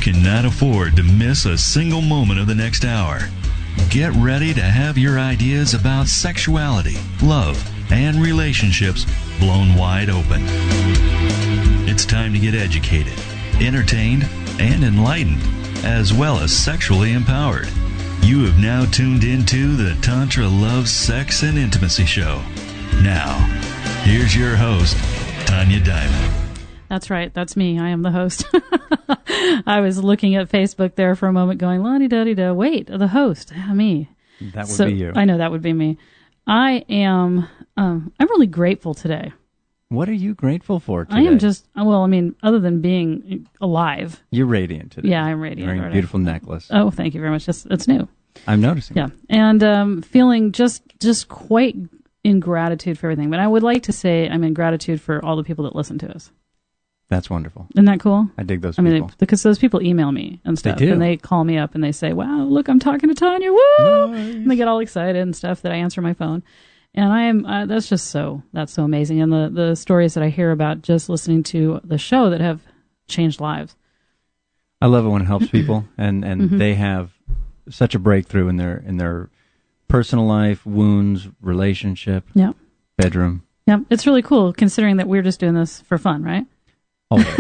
cannot afford to miss a single moment of the next hour. Get ready to have your ideas about sexuality, love, and relationships blown wide open. It's time to get educated, entertained, and enlightened, as well as sexually empowered. You have now tuned into the Tantra Love, Sex, and Intimacy Show. Now, here's your host, Tanya Diamond. That's right. That's me. I am the host. I was looking at Facebook there for a moment going, la-di-da-di-da. Wait, the host. Me. That would be you. I know that would be me. I am, I'm really grateful today. What are you grateful for today? I am just, well, I mean, other than being alive. You're radiant today. Yeah, I'm radiant. You're wearing a beautiful necklace. Oh, thank you very much. It's new. I'm noticing. Yeah. And feeling just quite in gratitude for everything. But I would like to say I'm in gratitude for all the people that listen to us. That's wonderful. Isn't that cool? I dig those people. I mean, because those people email me and stuff. They do. And they call me up and they say, wow, look, I'm talking to Tanya. Woo! Nice. And they get all excited and stuff that I answer my phone. And I am, that's so amazing. And the stories that I hear about just listening to the show that have changed lives. I love it when it helps people and they have such a breakthrough in their personal life, wounds, relationship, bedroom. Yeah, it's really cool considering that we're just doing this for fun, right? Always.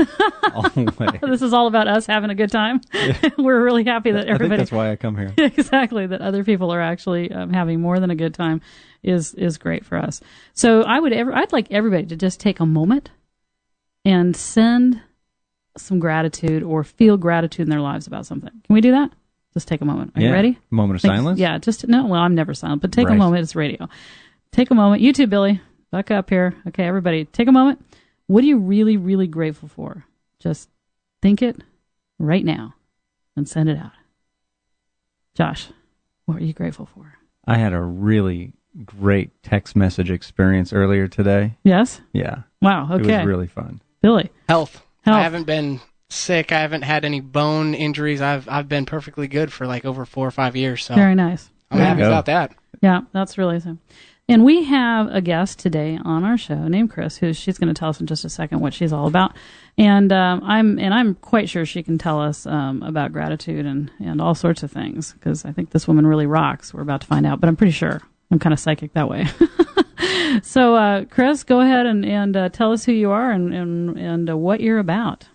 This is all about us having a good time. Yeah. We're really happy that everybody... I think that's why I come here. Exactly, that other people are actually having more than a good time is great for us. So I'd like everybody to just take a moment and send some gratitude or feel gratitude in their lives about something. Can we do that? Just take a moment. Are you ready? A moment of silence? Yeah, well, I'm never silent, but take a moment. It's radio. Take a moment. You too, Billy. Buck up here. Okay, everybody, take a moment. What are you really, really grateful for? Just think it right now and send it out. Josh, what are you grateful for? I had a really great text message experience earlier today. Yes? Yeah. Wow, okay. It was really fun. Billy? Health. I haven't been sick. I haven't had any bone injuries. I've been perfectly good for like over 4 or 5 years. So very nice. I'm happy about that. Yeah, that's really awesome. And we have a guest today on our show named Kris, she's going to tell us in just a second what she's all about. And I'm quite sure she can tell us about gratitude and all sorts of things, because I think this woman really rocks. We're about to find out, but I'm pretty sure. I'm kind of psychic that way. So, Kris, go ahead and tell us who you are and what you're about.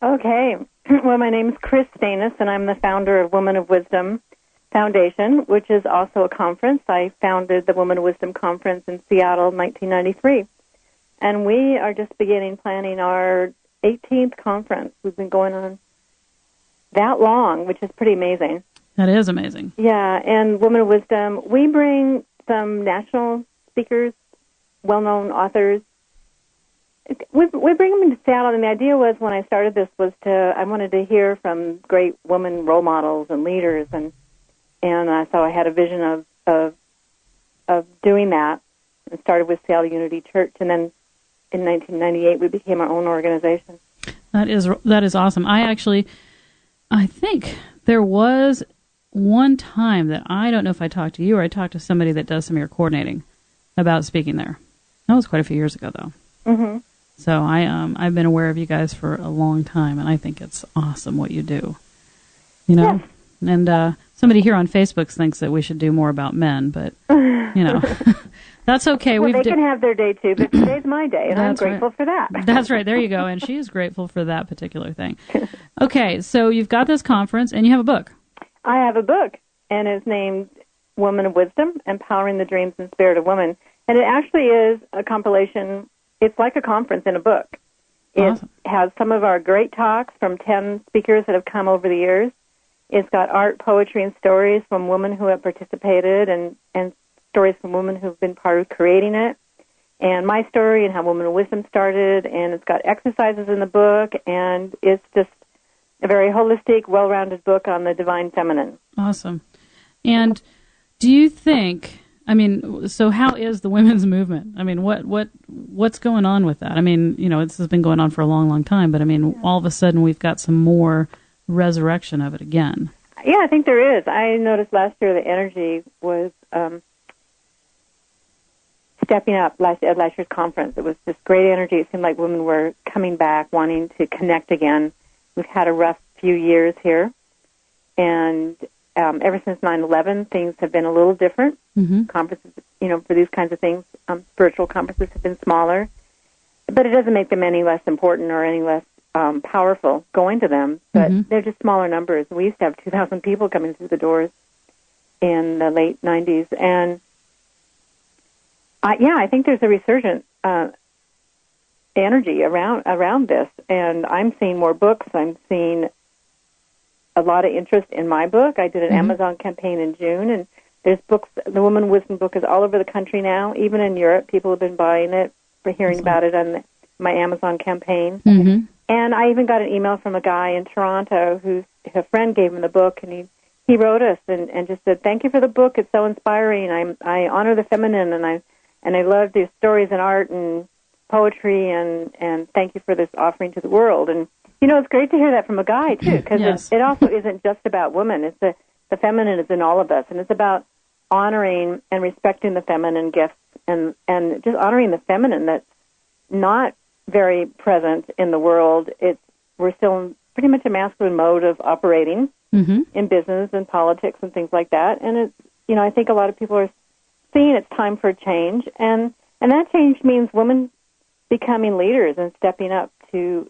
Okay. Well, my name is Kris Steinnes, and I'm the founder of Woman of Wisdom Foundation, which is also a conference. I founded the Woman of Wisdom Conference in Seattle in 1993. And we are just planning our 18th conference. We've been going on that long, which is pretty amazing. That is amazing. Yeah, and Woman of Wisdom, we bring some national speakers, well-known authors. We bring them into Seattle, and the idea was when I started this was I wanted to hear from great women role models and leaders, and so I had a vision of doing that. It started with Seattle Unity Church, and then in 1998 we became our own organization. That is awesome. I think there was one time that I don't know if I talked to you or I talked to somebody that does some of your coordinating about speaking there. That was quite a few years ago, though. Mm-hmm. So I've been aware of you guys for a long time, and I think it's awesome what you do. You know, yeah. And somebody here on Facebook thinks that we should do more about men, but that's okay. Well, they can have their day too, but today's my day, and I'm grateful for that. That's right. There you go. And she is grateful for that particular thing. Okay, so you've got this conference, and you have a book. I have a book, and it's named Woman of Wisdom, Empowering the Dreams and Spirit of Women. And it actually is a compilation. It's like a conference in a book. It has some of our great talks from 10 speakers that have come over the years. It's got art, poetry, and stories from women who have participated and stories from women who've been part of creating it, and my story and how Woman of Wisdom started, and it's got exercises in the book, and it's just a very holistic, well-rounded book on the divine feminine. Awesome. And do you think, so how is the women's movement? What's going on with that? This has been going on for a long, long time, but all of a sudden we've got some more resurrection of it again. Yeah, I think there is. I noticed last year the energy was stepping up at last year's conference. It was just great energy. It seemed like women were coming back, wanting to connect again. We've had a rough few years here. And ever since 9/11, things have been a little different. Conferences, for these kinds of things, spiritual conferences have been smaller. But it doesn't make them any less important or any less powerful going to them. But they're just smaller numbers. We used to have 2,000 people coming through the doors in the late 90s. And, I think there's a resurgent energy around this. And I'm seeing more books. I'm seeing a lot of interest in my book. I did an Amazon campaign in June, and there's books. The Woman Wisdom book is all over the country now. Even in Europe, people have been buying it, for hearing about it on my Amazon campaign. And I even got an email from a guy in Toronto whose a friend gave him the book, and he wrote us and just said, "Thank you for the book. It's so inspiring. I honor the feminine, and I love these stories and art and poetry, and thank you for this offering to the world." And it's great to hear that from a guy too, because it also isn't just about women. It's the feminine is in all of us, and it's about honoring and respecting the feminine gifts, and just honoring the feminine that's not very present in the world. We're still in pretty much a masculine mode of operating in business and politics and things like that. And it's I think a lot of people are seeing it's time for a change, and that change means women becoming leaders and stepping up to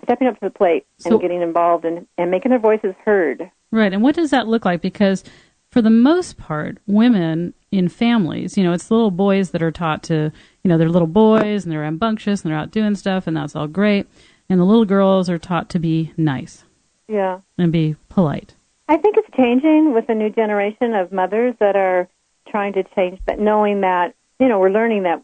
the plate and getting involved and making their voices heard. Right. And what does that look like? Because for the most part, women in families, it's the little boys that are taught to, they're little boys and they're rambunctious and they're out doing stuff, and that's all great. And the little girls are taught to be nice. Yeah. And be polite. I think it's changing with the new generation of mothers that are trying to change that, knowing that, we're learning that,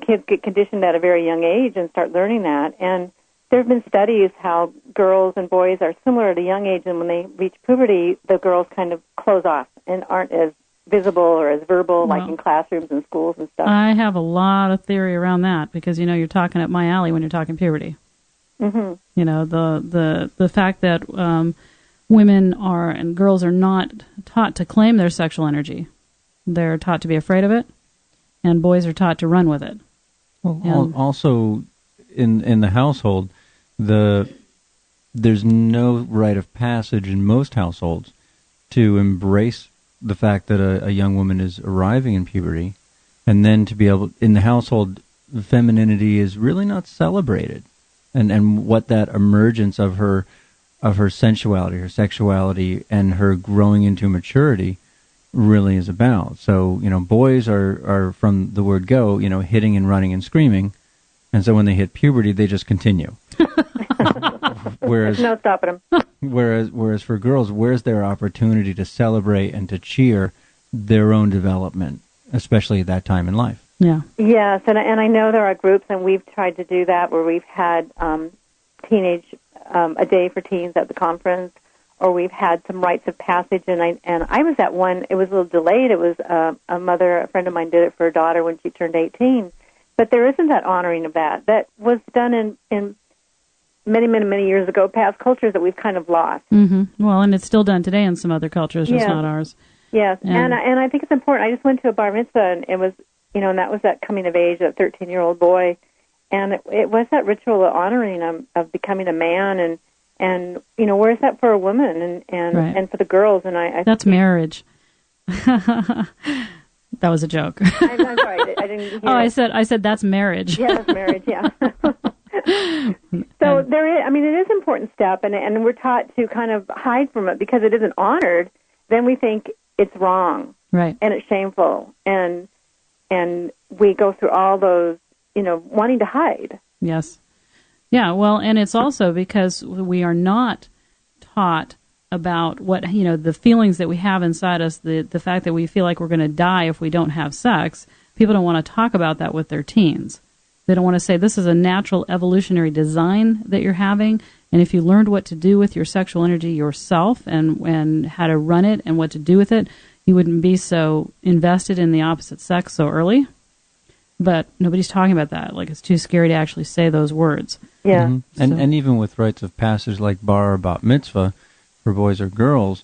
kids get conditioned at a very young age and start learning that. And there have been studies how girls and boys are similar at a young age, and when they reach puberty, the girls kind of close off and aren't as visible or as verbal, like in classrooms and schools and stuff. I have a lot of theory around that because, you're talking up my alley when you're talking puberty. The fact that women are and girls are not taught to claim their sexual energy. They're taught to be afraid of it, and boys are taught to run with it. Well, also in the household, there's no rite of passage in most households to embrace the fact that a young woman is arriving in puberty, and then to be able, in the household, femininity is really not celebrated, and what that emergence of her sensuality, her sexuality, and her growing into maturity really is about. So, boys are from the word go, hitting and running and screaming, and so when they hit puberty, they just continue. There's no stopping them. Whereas for girls, where's their opportunity to celebrate and to cheer their own development, especially at that time in life? Yeah. Yes, and I know there are groups, and we've tried to do that where we've had a day for teens at the conference, or we've had some rites of passage. And I was at one. It was a little delayed. It was a friend of mine did it for her daughter when she turned 18. But there isn't that honoring of that. That was done in many years ago, past cultures that we've kind of lost. Well, and it's still done today in some other cultures, just not ours. Yes, and I think it's important. I just went to a bar mitzvah, and it was, and that was that coming of age, that 13-year-old boy, and it was that ritual of honoring of becoming a man, and where is that for a woman and for the girls? And I that's marriage. That was a joke. I'm sorry, I didn't hear I said that's marriage. Yeah, that's marriage. Yeah. So there is, it is an important step, and we're taught to kind of hide from it because it isn't honored. Then we think it's wrong, right? And it's shameful, and we go through all those, wanting to hide. Yes, yeah. Well, and it's also because we are not taught about what the feelings that we have inside us, the fact that we feel like we're going to die if we don't have sex. People don't want to talk about that with their teens. They don't want to say this is a natural evolutionary design that you're having, and if you learned what to do with your sexual energy yourself and how to run it and what to do with it, you wouldn't be so invested in the opposite sex so early. But nobody's talking about that. Like, it's too scary to actually say those words. Yeah. Mm-hmm. And even with rites of passage like bar or bat mitzvah for boys or girls,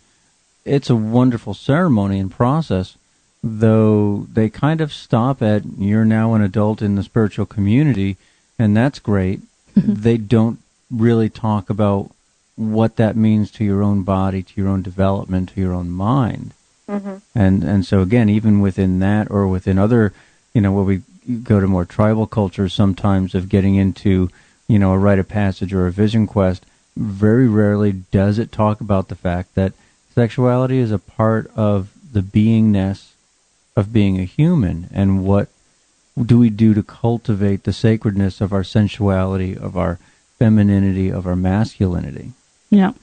it's a wonderful ceremony and process, though they kind of stop at, you're now an adult in the spiritual community, and that's great. They don't really talk about what that means to your own body, to your own development, to your own mind. Mm-hmm. And so again, even within that, or within other, where we go to more tribal cultures sometimes, of getting into, a rite of passage or a vision quest, very rarely does it talk about the fact that sexuality is a part of the beingness of being a human, and what do we do to cultivate the sacredness of our sensuality, of our femininity, of our masculinity. Yeah.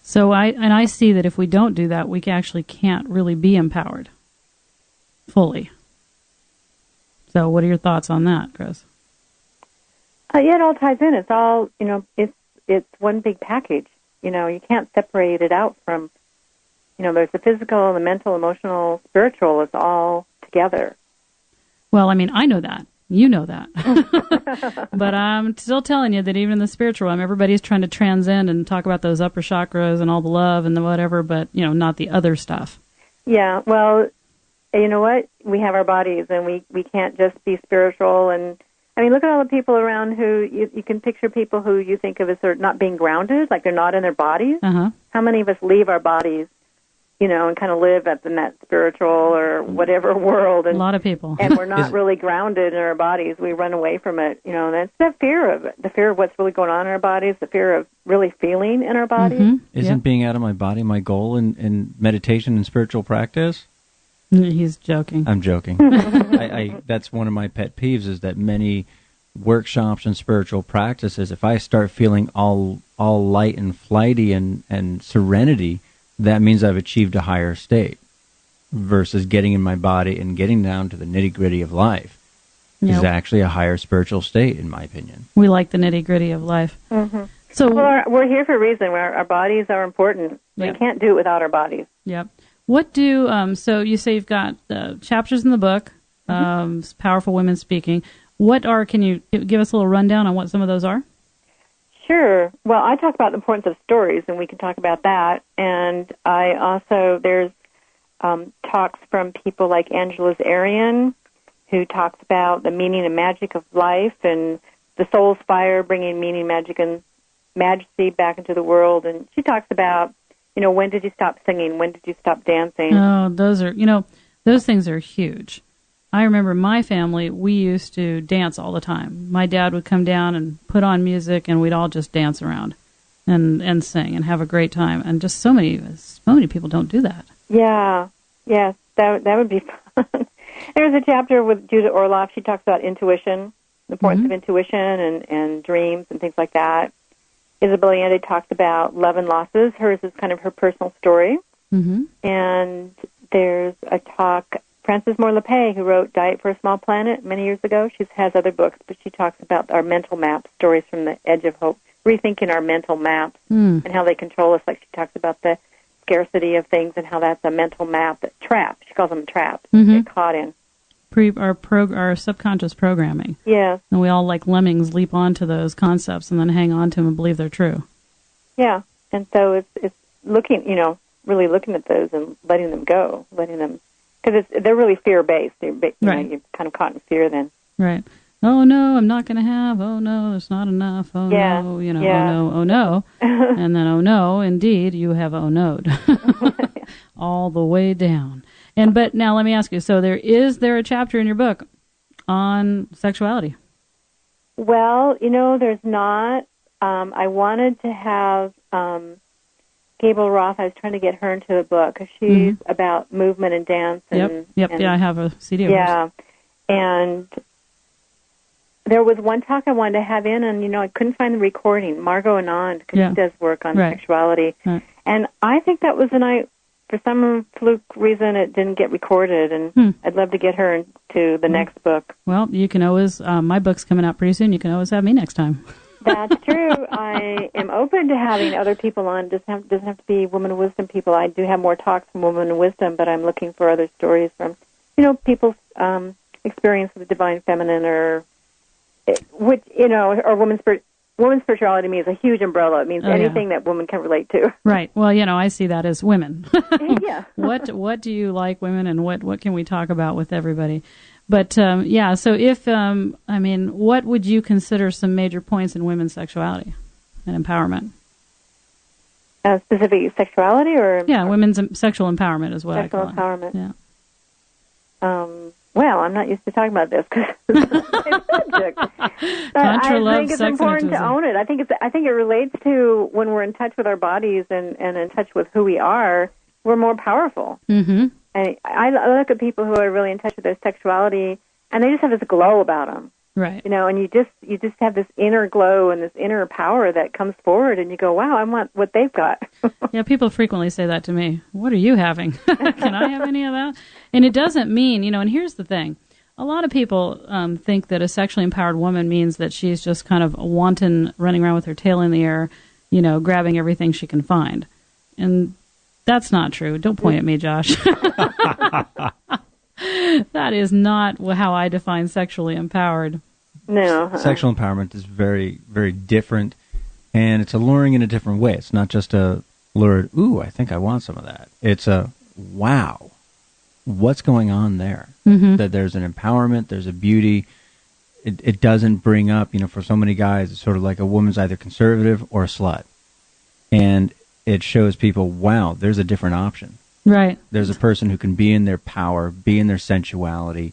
So I see that if we don't do that, we actually can't really be empowered fully. So what are your thoughts on that, Kris? Yeah, it all ties in. It's all, it's one big package. You can't separate it out from, there's the physical, the mental, emotional, spiritual. It's all together. Well, I know that. You know that. But I'm still telling you that even in the spiritual realm, everybody's trying to transcend and talk about those upper chakras and all the love and the whatever, but, not the other stuff. Yeah, well, you know what? We have our bodies, and we can't just be spiritual. And, look at all the people around who, you can picture people who you think of as sort of not being grounded, like they're not in their bodies. Uh-huh. How many of us leave our bodies, and kind of live up in that spiritual or whatever world? And, a lot of people. And we're not really grounded in our bodies. We run away from it. That's the fear of it, the fear of what's really going on in our bodies, the fear of really feeling in our bodies. Mm-hmm. Isn't being out of my body my goal in meditation and spiritual practice? He's joking. I'm joking. That's one of my pet peeves, is that many workshops and spiritual practices, if I start feeling all light and flighty and serenity, that means I've achieved a higher state, versus getting in my body and getting down to the nitty-gritty of life is actually a higher spiritual state, in my opinion. We like the nitty-gritty of life. Mm-hmm. So we're here for a reason. Our bodies are important. We can't do it without our bodies. Yep. What do, so you say you've got chapters in the book, Powerful Women Speaking. Can you give us a little rundown on what some of those are? Sure. Well, I talk about the importance of stories, and we can talk about that. And I also, there's talks from people like Angela's Arian, who talks about the meaning and magic of life, and the soul's fire, bringing meaning, magic, and majesty back into the world. And she talks about, when did you stop singing? When did you stop dancing? Oh, those are, those things are huge. I remember my family, we used to dance all the time. My dad would come down and put on music, and we'd all just dance around and sing and have a great time. And just so many people don't do that. Yeah, yes, that would be fun. There's a chapter with Judith Orloff. She talks about intuition, the importance of intuition and dreams and things like that. Isabel Allende talks about love and losses. Hers is kind of her personal story. Mm-hmm. And there's a talk, Frances Moore LePay, who wrote Diet for a Small Planet many years ago. She has other books, but she talks about our mental maps, stories from the edge of hope, rethinking our mental maps and how they control us. Like she talks about the scarcity of things and how that's a mental map, that trap. She calls them traps to get caught in. Our subconscious programming. Yes. And we all, like lemmings, leap onto those concepts and then hang on to them and believe they're true. Yeah. And so it's looking, really looking at those and letting them go, because they're really fear-based. Right. You're kind of caught in fear then. Right. Oh, no, I'm not going to have. Oh, no, there's not enough. Oh, no, oh, no. And then, oh, no, indeed, you have oh, no'd. All the way down. But now let me ask you, so is there a chapter in your book on sexuality? Well, there's not. I wanted to have Gabriel Roth. I was trying to get her into the book because she's about movement and dance. And, I have a CD of hers. And there was one talk I wanted to have in, and, I couldn't find the recording. Margot Anand, because she does work on sexuality. Right. And I think that was for some fluke reason, it didn't get recorded, and I'd love to get her into the next book. Well, you can always, my book's coming out pretty soon. You can always have me next time. That's true. I am open to having other people on. It doesn't have to be Women of Wisdom people. I do have more talks from Women of Wisdom, but I'm looking for other stories from, people's experience with the divine feminine, or women's spirit. Women's spirituality means a huge umbrella. It means anything that women can relate to. Right. Well, I see that as women. Yeah. What do you like, women, and what can we talk about with everybody? But, so if, what would you consider some major points in women's sexuality and empowerment? Specific sexuality or? Yeah, women's sexual empowerment is what sexual I call empowerment. it. Yeah. Well, I'm not used to talking about this because it's my subject. Tantra, I think it's important to own it. I think it relates to when we're in touch with our bodies and in touch with who we are, we're more powerful. Mm-hmm. And I look at people who are really in touch with their sexuality, and they just have this glow about them. Right. You know, and you just have this inner glow and this inner power that comes forward, and you go, wow, I want what they've got. Yeah, people frequently say that to me. What are you having? Can I have any of that? And it doesn't mean, and here's the thing. A lot of people think that a sexually empowered woman means that she's just kind of a wanton running around with her tail in the air, grabbing everything she can find. And that's not true. Don't point at me, Josh. That is not how I define sexually empowered. No. Sexual empowerment is very, very different, and it's alluring in a different way. It's not just a lurid, ooh, I think I want some of that. It's a, wow, what's going on there? Mm-hmm. That there's an empowerment, there's a beauty. It doesn't bring up, for so many guys, it's sort of like a woman's either conservative or a slut. And it shows people, wow, there's a different option. Right. There's a person who can be in their power, be in their sensuality,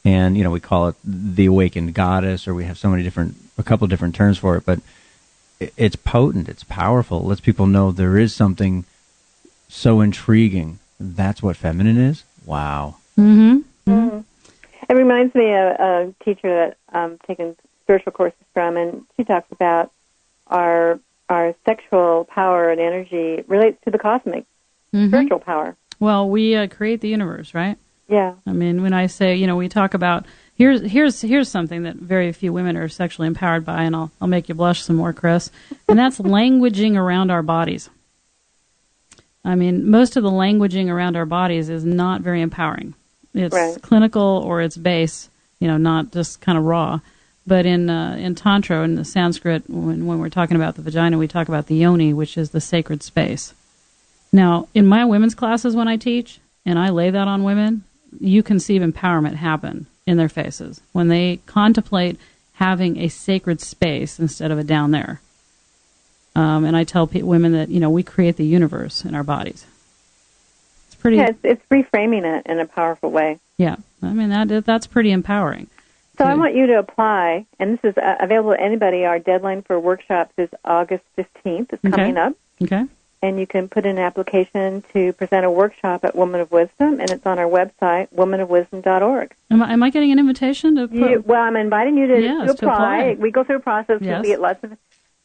and, we call it the awakened goddess, or we have a couple of different terms for it, but it's potent, it's powerful. It lets people know there is something so intriguing. That's what feminine is? Wow. Mm-hmm. Mm-hmm. It reminds me of a teacher that I'm taking spiritual courses from, and she talks about our sexual power and energy relates to the cosmic spiritual power. Well, we create the universe, right? Yeah. I mean, when I say, we talk about here's something that very few women are sexually empowered by, and I'll make you blush some more, Kris, and that's languaging around our bodies. I mean, most of the languaging around our bodies is not very empowering. It's clinical or it's base, not just kind of raw. But in Tantra, in the Sanskrit, when we're talking about the vagina, we talk about the yoni, which is the sacred space. Now, in my women's classes when I teach, and I lay that on women, you can see empowerment happen in their faces when they contemplate having a sacred space instead of a down there. And I tell women that, we create the universe in our bodies. It's pretty... Yeah, it's reframing it in a powerful way. Yeah, I mean, that's pretty empowering. So I want you to apply, and this is available to anybody. Our deadline for workshops is August 15th. It's coming up. Okay. And you can put in an application to present a workshop at Woman of Wisdom, and it's on our website, womanofwisdom.org. Am I getting an invitation to put... Well, I'm inviting you to apply. We go through a process. Yes. We get lots of...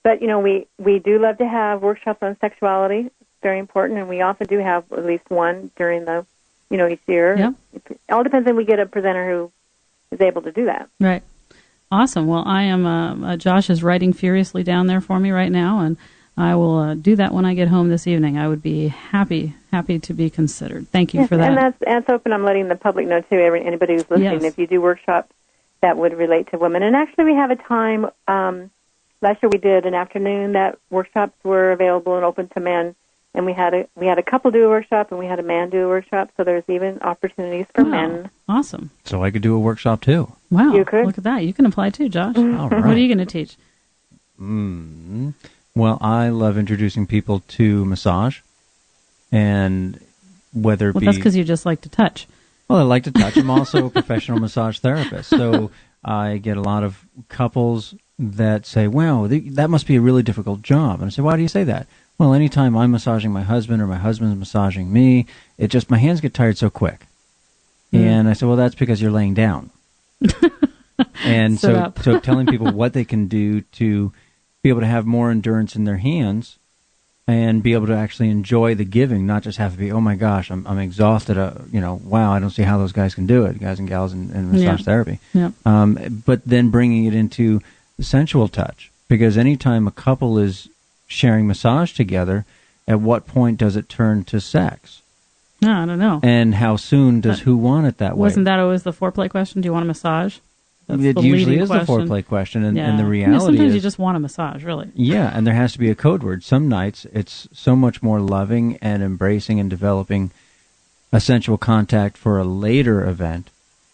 But, we do love to have workshops on sexuality. It's very important, and we often do have at least one during the, each year. Yeah. It all depends on we get a presenter who is able to do that. Right. Awesome. Well, I am... Josh is writing furiously down there for me right now, and I will do that when I get home this evening. I would be happy to be considered. Thank you for that. And that's open. I'm letting the public know, too, anybody who's listening, if you do workshops that would relate to women. And actually, we have a time, last year we did an afternoon that workshops were available and open to men. And we had a couple do a workshop, and we had a man do a workshop, so there's even opportunities for men. Awesome. So I could do a workshop, too. Wow. You could. Look at that. You can apply, too, Josh. All right. What are you going to teach? Well, I love introducing people to massage, and whether it be... Well, that's because you just like to touch. Well, I like to touch. I'm also a professional massage therapist, so I get a lot of couples that say, wow, that must be a really difficult job. And I say, why do you say that? Well, anytime I'm massaging my husband or my husband's massaging me, my hands get tired so quick. And I said, well, that's because you're laying down. And so telling people what they can do to be able to have more endurance in their hands and be able to actually enjoy the giving, not just have to be, oh my gosh, I'm exhausted. Wow, I don't see how those guys can do it, guys and gals in massage therapy. Yeah. But then bringing it into sensual touch, because anytime a couple is sharing massage together, at what point does it turn to sex? No, I don't know. And how soon does who want it that way? Wasn't that always the foreplay question? Do you want a massage? It usually is the foreplay question, and the reality sometimes is... you just want a massage, really. Yeah, and there has to be a code word. Some nights, it's so much more loving and embracing and developing a sensual contact for a later event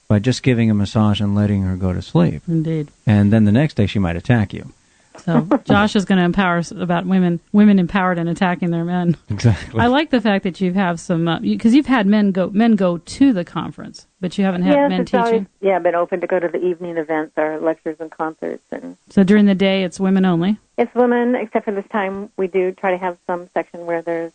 by just giving a massage and letting her go to sleep. Indeed. And then the next day she might attack you. So Josh is going to empower us about women empowered and attacking their men. Exactly. I like the fact that you have some, because you've had men go to the conference, but you haven't had men teaching. Always, been open to go to the evening events or lectures and concerts. And so during the day, it's women only? It's women, except for this time we do try to have some section where there's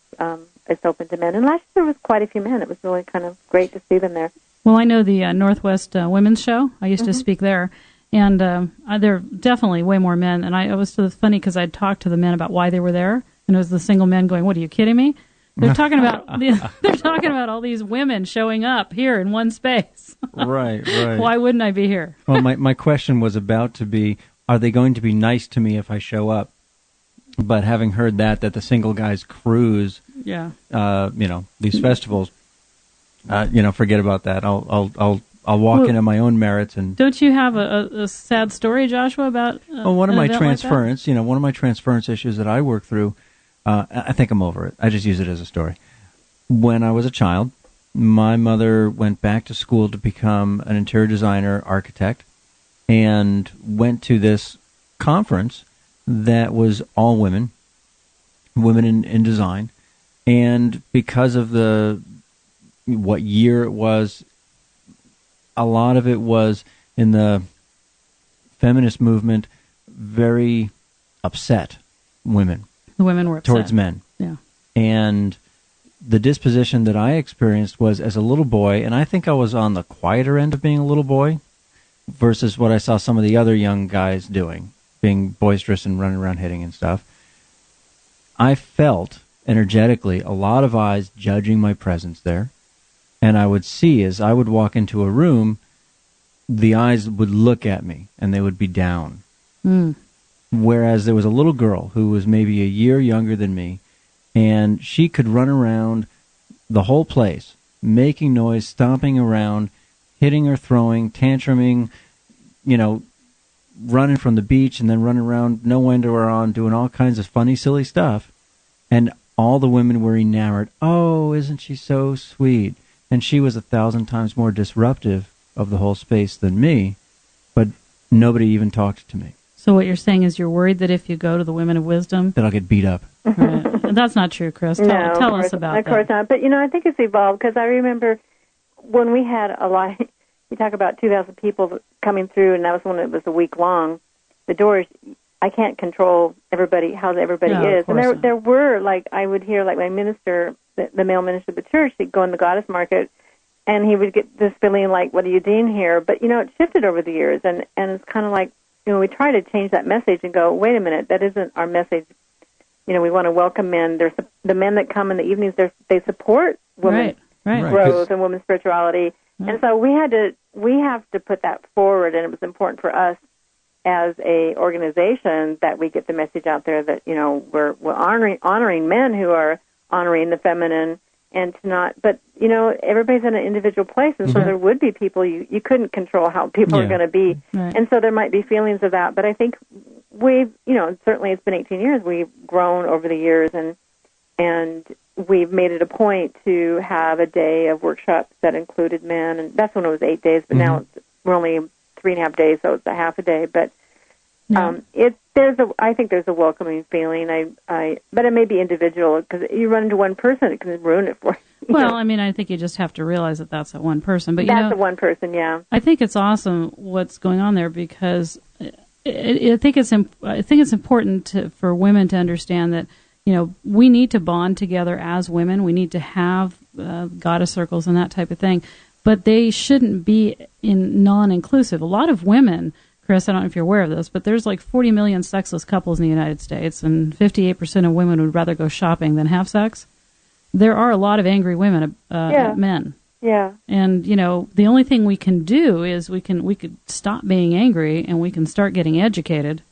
it's open to men. And last year there was quite a few men. It was really kind of great to see them there. Well, I know the Northwest Women's Show. I used to speak there. And there are definitely way more men. And it was so funny because I'd talked to the men about why they were there. And it was the single men going, "What, are you kidding me? They're talking about they're talking about all these women showing up here in one space." Right. Why wouldn't I be here? Well, my question was about to be, are they going to be nice to me if I show up? But having heard that the single guys cruise, these festivals, forget about that. I'll walk into my own merits. And don't you have a sad story, Joshua, about one of my transference? One of my transference issues that I work through. I think I'm over it. I just use it as a story. When I was a child, my mother went back to school to become an interior designer, architect, and went to this conference that was all women in design. And because of what year it was, a lot of it was in the feminist movement, very upset women. The women were upset. Towards men. Yeah. And the disposition that I experienced was as a little boy, and I think I was on the quieter end of being a little boy versus what I saw some of the other young guys doing, being boisterous and running around hitting and stuff. I felt energetically a lot of eyes judging my presence there. And I would see, as I would walk into a room, the eyes would look at me, and they would be down. Whereas there was a little girl who was maybe a year younger than me, and she could run around the whole place, making noise, stomping around, hitting or throwing, tantruming, running from the beach and then running around, no underwear on, doing all kinds of funny, silly stuff. And all the women were enamored. "Oh, isn't she so sweet?" And she was 1,000 times more disruptive of the whole space than me, but nobody even talked to me. So what you're saying is you're worried that if you go to the Women of Wisdom, that I'll get beat up. Right. That's not true, Kris. Tell us about that. Of course not. But, I think it's evolved because I remember when we had a lot, you talk about 2,000 people coming through, and that was when it was a week long. The doors, I can't control everybody, how everybody is. And there were, I would hear, my minister, the male minister of the church, he'd go in the goddess market, and he would get this feeling like, "What are you doing here?" But, it shifted over the years, and it's kind of like, we try to change that message and go, wait a minute, that isn't our message. We want to welcome men. There's the men that come in the evenings, they support women's growth and women's spirituality. Right. And so we have to put that forward, and it was important for us as a organization that we get the message out there that, we're honoring men who are honoring the feminine, and to not, but, everybody's in an individual place, and so there would be people, you couldn't control how people are going to be. Right. And so there might be feelings of that, but I think we've, certainly it's been 18 years, we've grown over the years, and we've made it a point to have a day of workshops that included men, and that's when it was 8 days, but now we're only 3.5 days, so it's a half a day, but I think there's a welcoming feeling. But it may be individual because you run into one person, it can ruin it for you. Well, I think you just have to realize that that's that one person. But that's the one person, yeah. I think it's awesome what's going on there because I think it's important for women to understand that we need to bond together as women. We need to have goddess circles and that type of thing, but they shouldn't be non-inclusive. A lot of women, Kris, I don't know if you're aware of this, but there's 40 million sexless couples in the United States, and 58% of women would rather go shopping than have sex. There are a lot of angry women at men. Yeah. And, the only thing we can do is we could stop being angry, and we can start getting educated.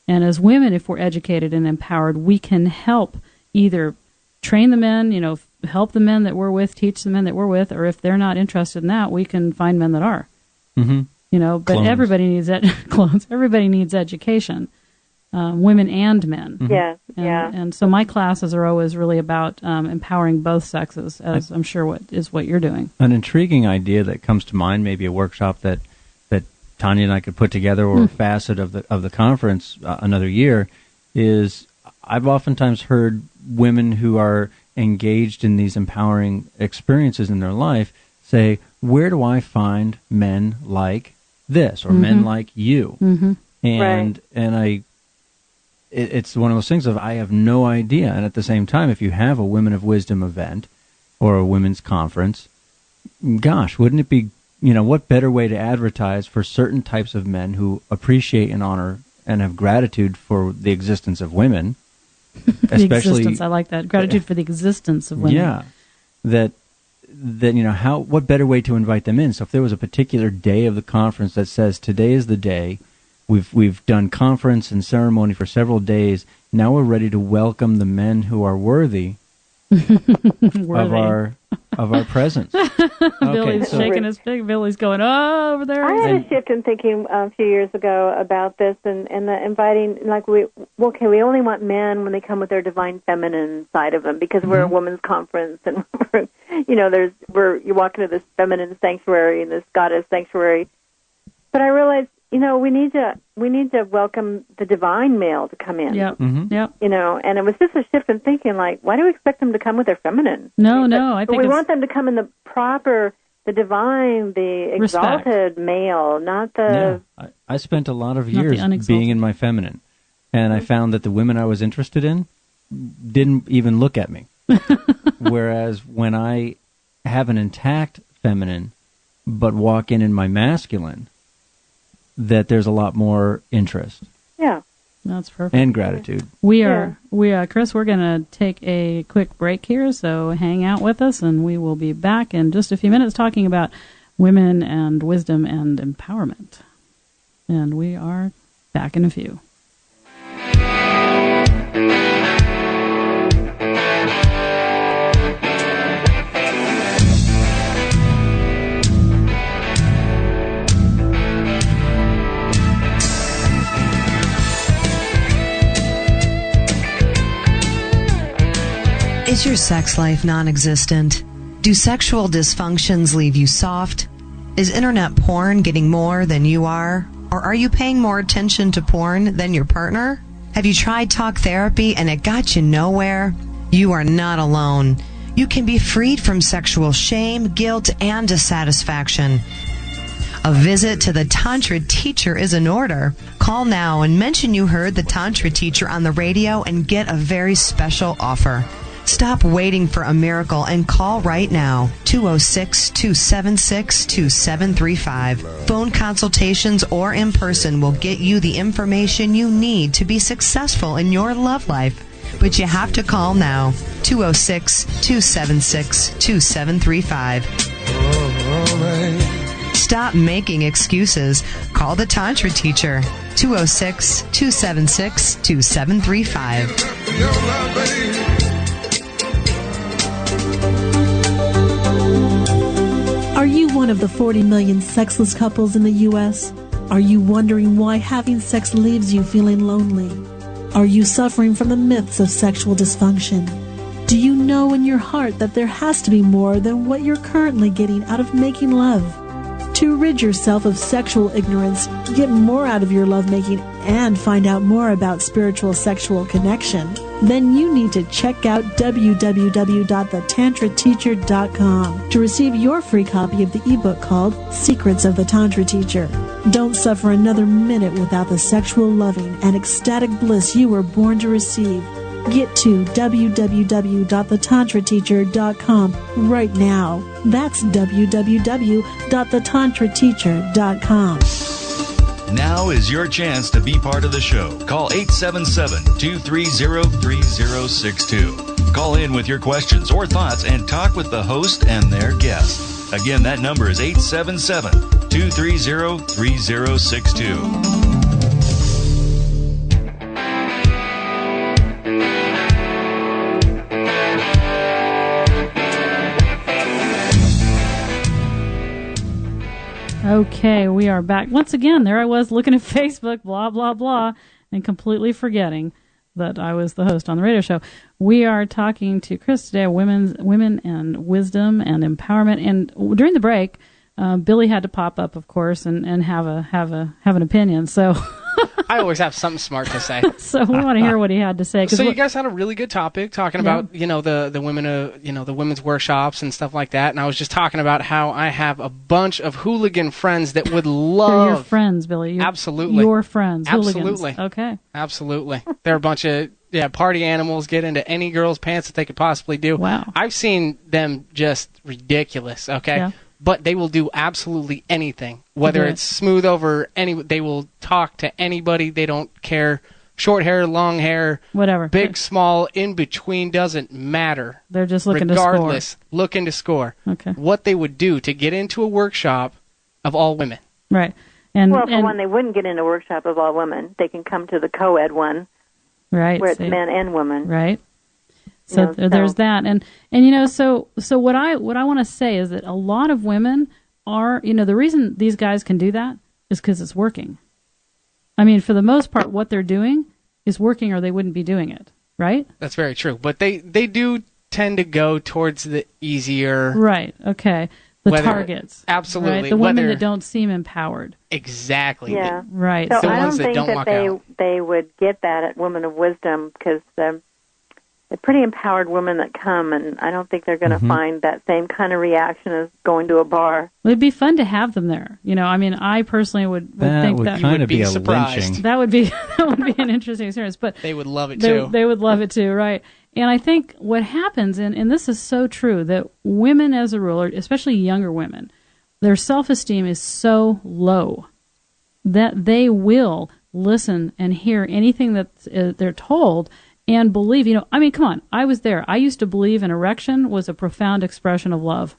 And as women, if we're educated and empowered, we can help either train the men, help the men that we're with, teach the men that we're with, or if they're not interested in that, we can find men that are. Mm-hmm. But clones. Everybody needs clones. Everybody needs education, women and men. Mm-hmm. And so my classes are always really about empowering both sexes, as I'm sure what you're doing. An intriguing idea that comes to mind, maybe a workshop that Tanja and I could put together, or a facet of the conference another year, is I've oftentimes heard women who are engaged in these empowering experiences in their life say, where do I find men like this, or men like you? And it's one of those things of, I have no idea. And at the same time, if you have a Women of Wisdom event or a women's conference, gosh, wouldn't it be, what better way to advertise for certain types of men who appreciate and honor and have gratitude for the existence of women, the existence, I like that. Gratitude for the existence of women. Yeah. That what better way to invite them in? So if there was a particular day of the conference that says, today is the day, we've done conference and ceremony for several days, now we're ready to welcome the men who are worthy of our presence. Billy's shaking his big. Billy's going, over there. I had a shift in thinking a few years ago about this, and the inviting, we only want men when they come with their divine feminine side of them, because we're a women's conference, and you walk into this feminine sanctuary and this goddess sanctuary. But I realized, we need to welcome the divine male to come in. Yep. Yep. And it was just a shift in thinking, why do we expect them to come with their feminine? I think we want them to come in the proper, the divine, the exalted male, not the... Yeah. I spent a lot of years being in my feminine, and I found that the women I was interested in didn't even look at me. Whereas when I have an intact feminine, but walk in my masculine, that there's a lot more interest. Yeah. That's perfect. And gratitude. Kris, we're going to take a quick break here, so hang out with us, and we will be back in just a few minutes talking about women and wisdom and empowerment. And we are back in a few. Is your sex life non-existent? Do sexual dysfunctions leave you soft? Is internet porn getting more than you are? Or are you paying more attention to porn than your partner? Have you tried talk therapy and it got you nowhere? You are not alone. You can be freed from sexual shame, guilt, and dissatisfaction. A visit to the Tantra teacher is in order. Call now and mention you heard the Tantra teacher on the radio and get a very special offer. Stop waiting for a miracle and call right now. 206-276-2735. Phone consultations or in person will get you the information you need to be successful in your love life. But you have to call now. 206-276-2735. Stop making excuses. Call the Tantra teacher. 206-276-2735. Are you one of the 40 million sexless couples in the U.S.? Are you wondering why having sex leaves you feeling lonely? Are you suffering from the myths of sexual dysfunction? Do you know in your heart that there has to be more than what you're currently getting out of making love? To rid yourself of sexual ignorance, get more out of your lovemaking, and find out more about spiritual sexual connection, then you need to check out www.thetantrateacher.com to receive your free copy of the ebook called Secrets of the Tantra Teacher. Don't suffer another minute without the sexual loving and ecstatic bliss you were born to receive. Get to www.thetantrateacher.com right now. That's www.thetantrateacher.com. Now is your chance to be part of the show. Call 877-230-3062. Call in with your questions or thoughts and talk with the host and their guest. Again, that number is 877-230-3062. Okay, we are back. Once again, there I was looking at Facebook, blah, blah, blah, and completely forgetting that I was the host on the radio show. We are talking to Kris today, women and wisdom and empowerment. And during the break, Billy had to pop up, of course, and have an opinion. So I always have something smart to say. So we want to hear what he had to say. So you guys had a really good topic talking about, the women, the women's workshops and stuff like that. And I was just talking about how I have a bunch of hooligan friends that would love. They're your friends, Billy. Absolutely. Your friends. Absolutely. Hooligans. Okay. Absolutely. They're a bunch of party animals, get into any girl's pants that they could possibly do. Wow. I've seen them just ridiculous, okay? Yeah. But they will do absolutely anything, whether it's smooth over they will talk to anybody. They don't care. Short hair, long hair, whatever, big, small, in between, doesn't matter. They're just looking to score. Regardless, looking to score. Okay. What they would do to get into a workshop of all women. Right. For one, they wouldn't get into a workshop of all women. They can come to the co-ed one, right? Where it's men and women, right? So there's that, and so what I want to say is that a lot of women are, the reason these guys can do that is because it's working. I mean, for the most part, what they're doing is working, or they wouldn't be doing it, right? That's very true, but they do tend to go towards the easier, right? Okay, targets, absolutely, right? The women that don't seem empowered, exactly, yeah, right. So the I ones don't that think walk that out. they would get that at Women of Wisdom, because the pretty empowered women that come, and I don't think they're going to find that same kind of reaction as going to a bar. Well, it'd be fun to have them there. I mean, I personally would think that kind of be surprised. Lynching. That would be an interesting experience. But they would love it too. They would love it too, right? And I think what happens, and this is so true, that women as a rule, especially younger women, their self-esteem is so low that they will listen and hear anything that they're told. And believe, I mean, come on, I was there. I used to believe an erection was a profound expression of love.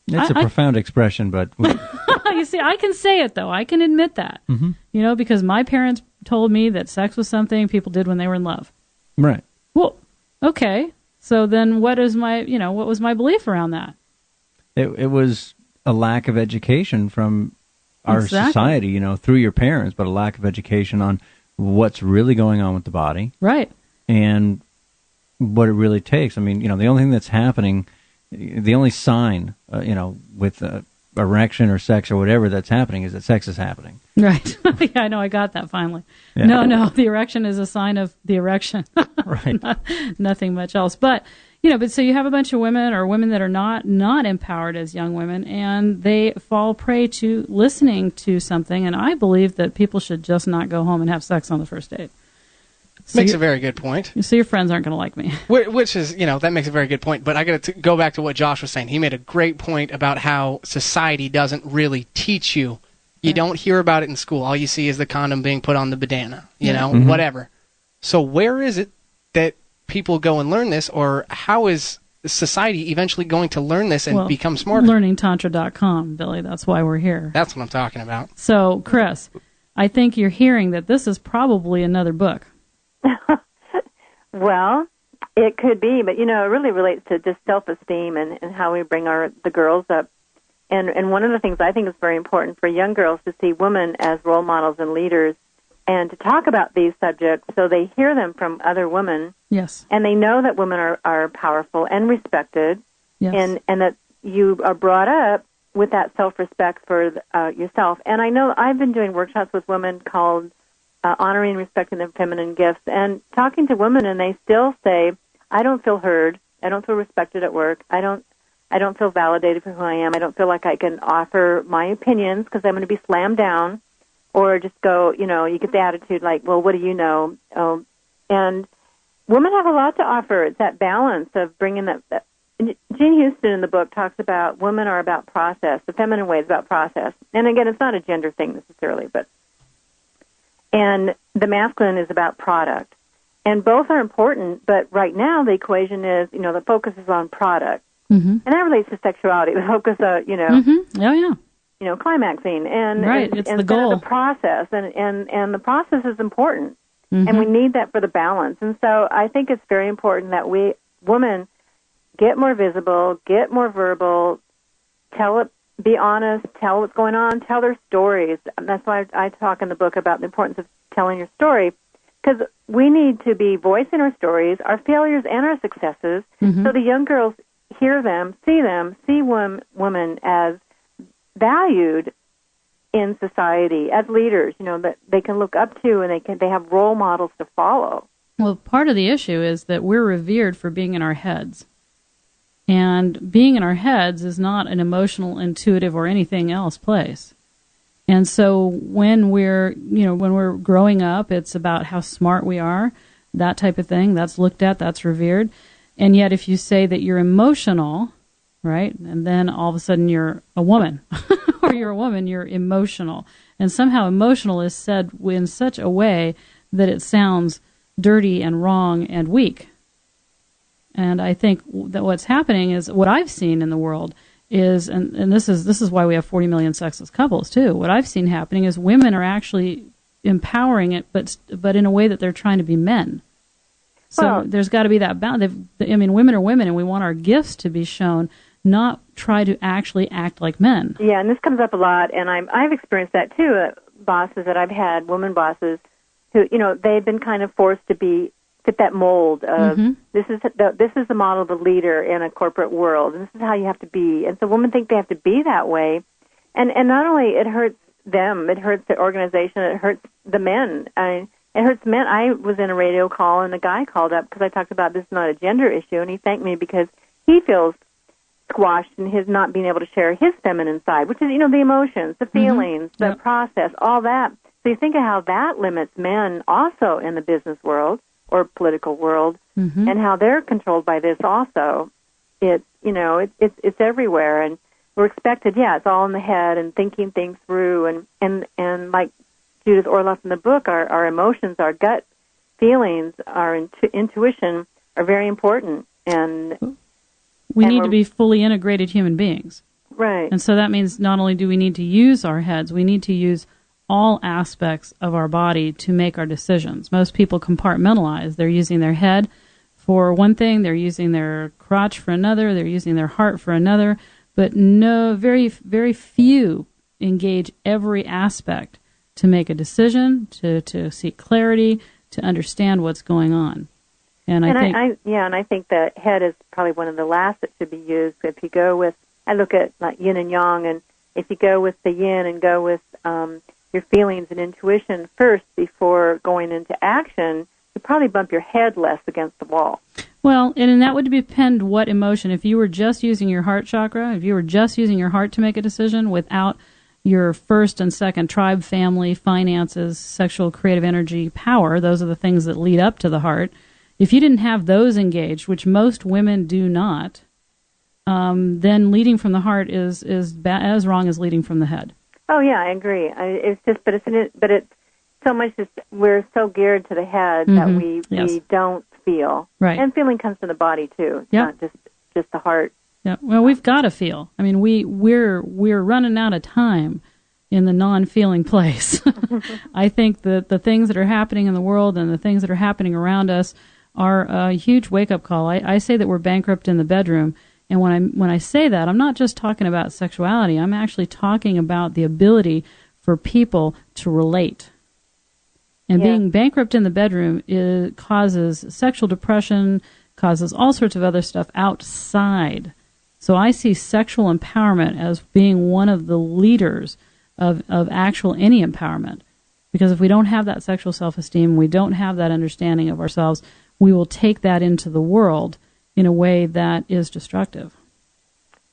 It's a profound expression, but... You see, I can say it, though. I can admit that. Mm-hmm. Because my parents told me that sex was something people did when they were in love. Right. Well, okay. So then what was my belief around that? It was a lack of education from our society, through your parents, but a lack of education on what's really going on with the body. Right. And what it really takes. I mean, the only thing that's happening, the only sign, with erection or sex or whatever that's happening is that sex is happening. Right. Yeah, I know. I got that finally. Yeah. No, the erection is a sign of the erection. Right. Nothing much else. But, so you have a bunch of women or women that are not empowered as young women, and they fall prey to listening to something. And I believe that people should just not go home and have sex on the first date. So makes a very good point. So your friends aren't going to like me. Which is, that makes a very good point. But I got to go back to what Josh was saying. He made a great point about how society doesn't really teach you. You don't hear about it in school. All you see is the condom being put on the banana, whatever. So where is it that people go and learn this, or how is society eventually going to learn this and become smarter? LearningTantra.com, Billy. That's why we're here. That's what I'm talking about. So, Kris, I think you're hearing that this is probably another book. Well, it could be, but it really relates to just self-esteem and how we bring the girls up. And one of the things I think is very important for young girls to see women as role models and leaders, and to talk about these subjects so they hear them from other women. Yes. And they know that women are powerful and respected. Yes. And that you are brought up with that self-respect for yourself. And I know I've been doing workshops with women called honoring and respecting their feminine gifts, and talking to women, and they still say, I don't feel heard, I don't feel respected at work, I don't feel validated for who I am, I don't feel like I can offer my opinions because I'm going to be slammed down, or just go, you get the attitude like, well, what do you know? And women have a lot to offer. It's that balance of bringing that. Jean Houston in the book talks about women are about process, the feminine way is about process. And again, it's not a gender thing necessarily, and the masculine is about product. And both are important, but right now the equation is, the focus is on product. Mm-hmm. And that relates to sexuality. The focus, Mm-hmm. Oh, yeah. Climaxing. And, right, and, it's and the goal. The process. And the process is important. Mm-hmm. And we need that for the balance. And so I think it's very important that we, women, get more visible, get more verbal, tell it, be honest, tell what's going on, tell their stories. And that's why I talk in the book about the importance of telling your story, because we need to be voicing our stories, our failures and our successes, so the young girls hear them, see women as valued in society as leaders, that they can look up to, and they have role models to follow. Well, part of the issue is that we're revered for being in our heads. And being in our heads is not an emotional, intuitive, or anything else place. And so when we're growing up, it's about how smart we are, that type of thing. That's looked at, that's revered. And yet if you say that you're emotional, right, and then all of a sudden you're a woman, or you're a woman, you're emotional. And somehow emotional is said in such a way that it sounds dirty and wrong and weak. And I think that what's happening is, what I've seen in the world is, and this is why we have 40 million sexless couples too. What I've seen happening is women are actually empowering it, but in a way that they're trying to be men. So there's got to be that balance. Women are women, and we want our gifts to be shown, not try to actually act like men. Yeah, and this comes up a lot, and I've experienced that too. Bosses that I've had, women bosses, who they've been kind of forced to fit that mold of this is the model of a leader in a corporate world, and this is how you have to be. And so women think they have to be that way, and not only it hurts them, it hurts the organization, it hurts the men. It hurts men. I was in a radio call, and a guy called up because I talked about this is not a gender issue, and he thanked me because he feels squashed in his not being able to share his feminine side, which is the emotions, the feelings, the process, all that. So you think of how that limits men also in the business world or political world, and how they're controlled by this also. It's everywhere, and we're expected, it's all in the head and thinking things through, and like Judith Orloff in the book, our emotions, our gut feelings, our intuition are very important, and we need to be fully integrated human beings. Right. And so that means not only do we need to use our heads, we need to use all aspects of our body to make our decisions. Most people compartmentalize. They're using their head for one thing, they're using their crotch for another, they're using their heart for another, but very, very few engage every aspect to make a decision, to seek clarity, to understand what's going on. And I think the head is probably one of the last that should be used. If you go with, I look at like yin and yang, and if you go with the yin and go with your feelings and intuition first before going into action, you probably bump your head less against the wall. Well, and that would depend what emotion. If you were just using your heart chakra, if you were just using your heart to make a decision without your first and second tribe, family, finances, sexual, creative energy, power, those are the things that lead up to the heart. If you didn't have those engaged, which most women do not, then leading from the heart is as wrong as leading from the head. Oh yeah, I agree. It's so much. We're so geared to the head that we don't feel. Right. And feeling comes from the body too. It's not just the heart. Yeah. Well, we've got to feel. I mean, we're running out of time in the non-feeling place. I think that the things that are happening in the world and the things that are happening around us are a huge wake-up call. I say that we're bankrupt in the bedroom. And when I say that, I'm not just talking about sexuality. I'm actually talking about the ability for people to relate. And being bankrupt in the bedroom causes sexual depression, causes all sorts of other stuff outside. So I see sexual empowerment as being one of the leaders of actual any empowerment. Because if we don't have that sexual self-esteem, we don't have that understanding of ourselves, we will take that into the world in a way that is destructive.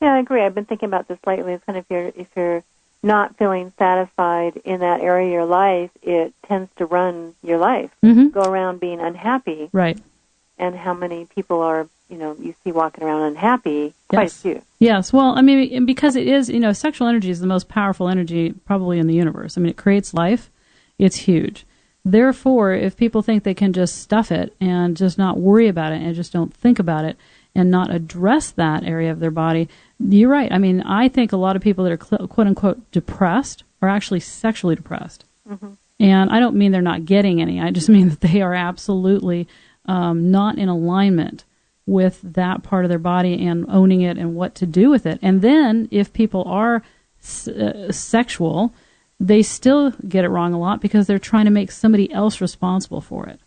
Yeah, I agree. I've been thinking about this lately. It's kind of if you're not feeling satisfied in that area of your life, it tends to run your life. Go around being unhappy. Right. And how many people are, you see walking around unhappy? Quite a few. Yes. Well, I mean, because it is, sexual energy is the most powerful energy probably in the universe. I mean, it creates life. It's huge. Therefore, if people think they can just stuff it and just not worry about it and just don't think about it and not address that area of their body, you're right. I mean, I think a lot of people that are quote-unquote depressed are actually sexually depressed. And I don't mean they're not getting any. I just mean that they are absolutely not in alignment with that part of their body and owning it and what to do with it. And then if people are sexual, they still get it wrong a lot because they're trying to make somebody else responsible for it.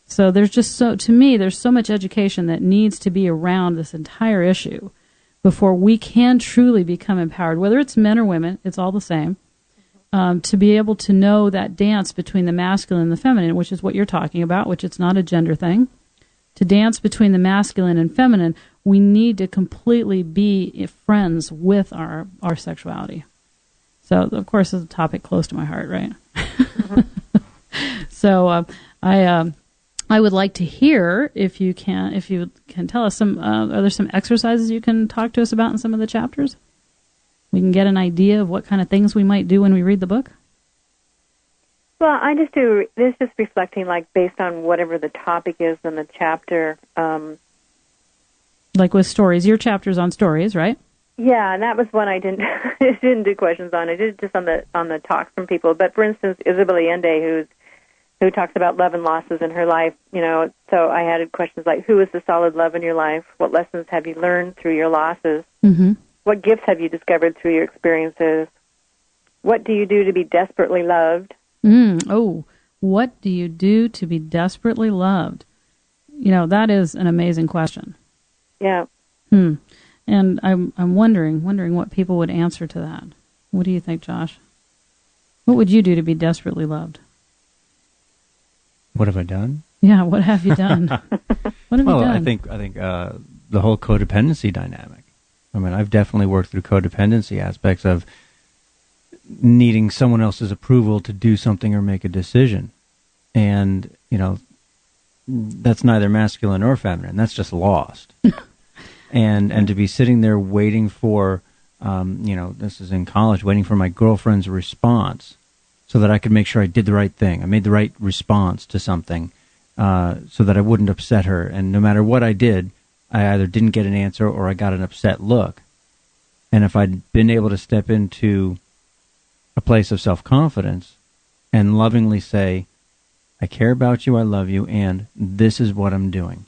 So there's just to me, there's so much education that needs to be around this entire issue. before we can truly become empowered, whether it's men or women, it's all the same, to be able to know that dance between the masculine and the feminine, which is what you're talking about, which it's not a gender thing. To dance between the masculine and feminine, we need to completely be friends with our sexuality. So, of course, it's a topic close to my heart, right? So, I would like to hear if you can tell us some. Are there some exercises you can talk to us about in some of the chapters? We can get an idea of what kind of things we might do when we read the book. Well, I just do. This just reflecting, like, based on whatever the topic is in the chapter. Like with stories, your chapter's on stories, right? Yeah, and that was one I didn't didn't do questions on. I did just on the talks from people. But for instance, Isabel Allende, who talks about love and losses in her life, so I had questions like, who is the solid love in your life? What lessons have you learned through your losses? Mm-hmm. What gifts have you discovered through your experiences? What do you do to be desperately loved? What do you do to be desperately loved? That is an amazing question. Yeah. And I'm wondering what people would answer to that. What do you think, Josh? What would you do to be desperately loved? What have I done? Yeah, what have you done? What have you done? I think the whole codependency dynamic. I mean, I've definitely worked through codependency aspects of needing someone else's approval to do something or make a decision. And, that's neither masculine or feminine. That's just lost. And to be sitting there waiting for, this is in college, waiting for my girlfriend's response so that I could make sure I did the right thing. I made the right response to something so that I wouldn't upset her. And no matter what I did, I either didn't get an answer or I got an upset look. And if I'd been able to step into a place of self-confidence and lovingly say, I care about you, I love you, and this is what I'm doing.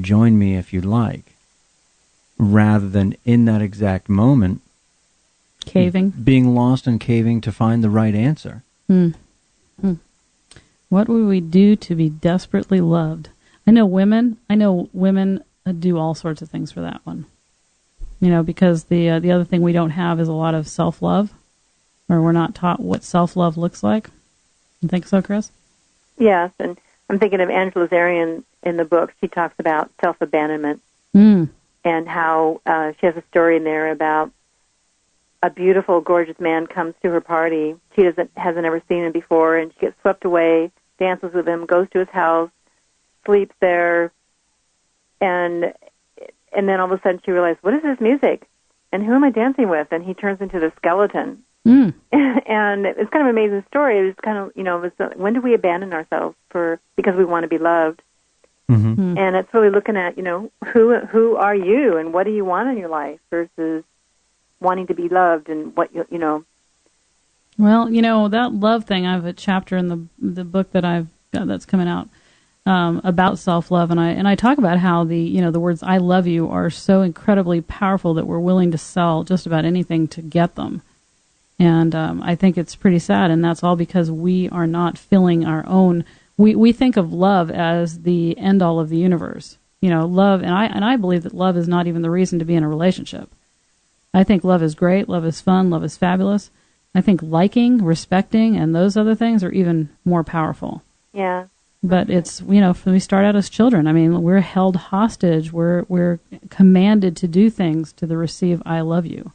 Join me if you'd like. Rather than in that exact moment being lost and caving to find the right answer. What would we do to be desperately loved? I know women do all sorts of things for that one. Because the other thing we don't have is a lot of self-love, or we're not taught what self-love looks like. You think so, Kris? Yes, and I'm thinking of Angela Zarian in the book. She talks about self-abandonment. And how she has a story in there about a beautiful, gorgeous man comes to her party. She hasn't ever seen him before, and she gets swept away, dances with him, goes to his house, sleeps there, and then all of a sudden she realizes, what is this music? And who am I dancing with? And he turns into the skeleton. And it's kind of an amazing story. It was kind of, when do we abandon ourselves because we want to be loved? Mm-hmm. And it's really looking at, who are you and what do you want in your life versus wanting to be loved and what you know. Well, that love thing, I have a chapter in the book that I've got that's coming out about self-love, and I talk about how the words "I love you" are so incredibly powerful that we're willing to sell just about anything to get them. And I think it's pretty sad, and that's all because we are not filling our own. We think of love as the end-all of the universe. Love, and I believe that love is not even the reason to be in a relationship. I think love is great, love is fun, love is fabulous. I think liking, respecting, and those other things are even more powerful. Yeah. But it's, when we start out as children, I mean, we're held hostage. We're commanded to do things to receive "I love you"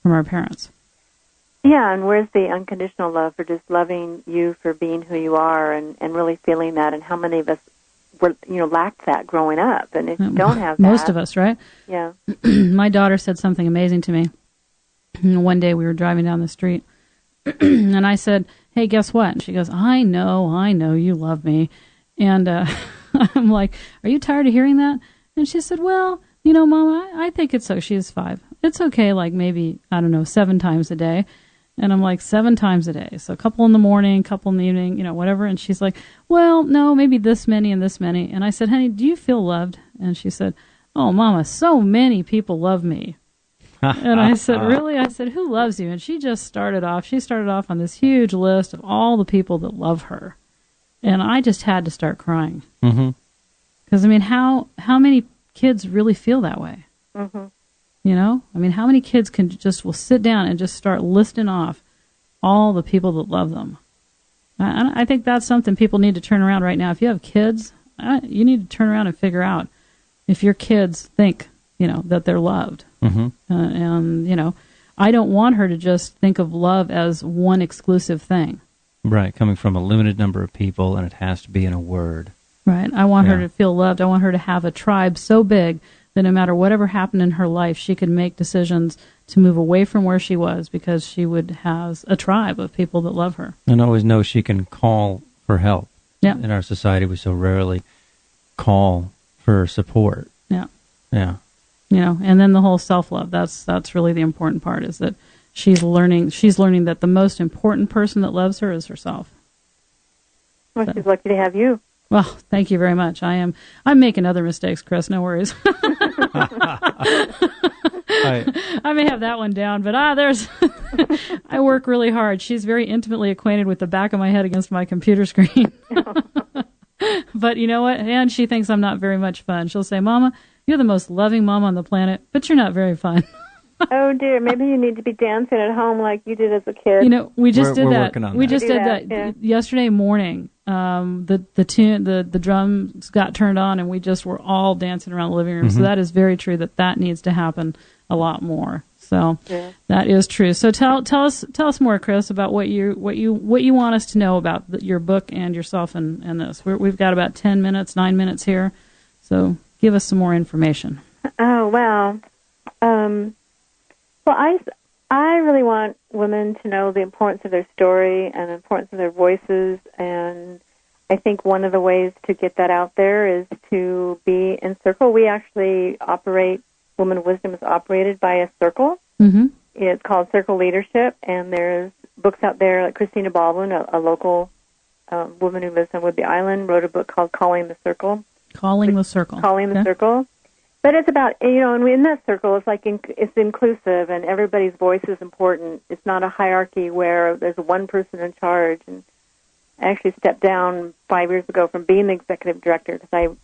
from our parents. Yeah, and where's the unconditional love for just loving you for being who you are and really feeling that? And how many of us lacked that growing up? And if you don't have that... Most of us, right? Yeah. My daughter said something amazing to me. One day we were driving down the street, and I said, hey, guess what? And she goes, I know, you love me. And I'm like, are you tired of hearing that? And she said, well, Mama, I think it's so. She is 5. It's okay, like maybe, 7 times a day. And I'm like, 7 times a day. So a couple in the morning, a couple in the evening, whatever. And she's like, well, no, maybe this many and this many. And I said, honey, do you feel loved? And she said, oh, Mama, so many people love me. And I said, really? I said, who loves you? And she started off on this huge list of all the people that love her. And I just had to start crying. Mm-hmm. Because, how many kids really feel that way? Mm-hmm. You know, I mean, how many kids will sit down and just start listing off all the people that love them? I think that's something people need to turn around right now. If you have kids, you need to turn around and figure out if your kids think, you know, that they're loved. Mm-hmm. And, you know, I don't want her to just think of love as one exclusive thing. Right, coming from a limited number of people, and it has to be in a word. Right. I want her to feel loved. I want her to have a tribe so big that no matter whatever happened in her life, she could make decisions to move away from where she was because she would have a tribe of people that love her. And always know she can call for help. Yeah. In our society, we so rarely call for support. Yeah. Yeah. You know, and then the whole self-love, that's really the important part, is that she's learning that the most important person that loves her is herself. Well, she's lucky to have you. Well, thank you very much. I'm making other mistakes, Kris. No worries. I may have that one down, but there's. I work really hard. She's very intimately acquainted with the back of my head against my computer screen. But you know what? And she thinks I'm not very much fun. She'll say, "Mama, you're the most loving mom on the planet, but you're not very fun." Oh dear, maybe you need to be dancing at home like you did as a kid. You know, we just did that. We just did that yesterday morning. The drums got turned on, and we just were all dancing around the living room. Mm-hmm. So that is very true. That needs to happen a lot more. So that is true. So tell us more, Kris, about what you want us to know about your book and yourself and this. We've got about 9 minutes here. So give us some more information. Oh wow. Well, I really want women to know the importance of their story and the importance of their voices, and I think one of the ways to get that out there is to be in circle. We actually operate, Woman of Wisdom is operated by a circle. Mm-hmm. It's called Circle Leadership, and there's books out there like Christina Baldwin, a local woman who lives on Whidbey Island, wrote a book called Calling the Circle. Calling the Circle. But it's about, you know, and in that circle, it's like it's inclusive, and everybody's voice is important. It's not a hierarchy where there's one person in charge. And I actually stepped down 5 years ago from being the executive director because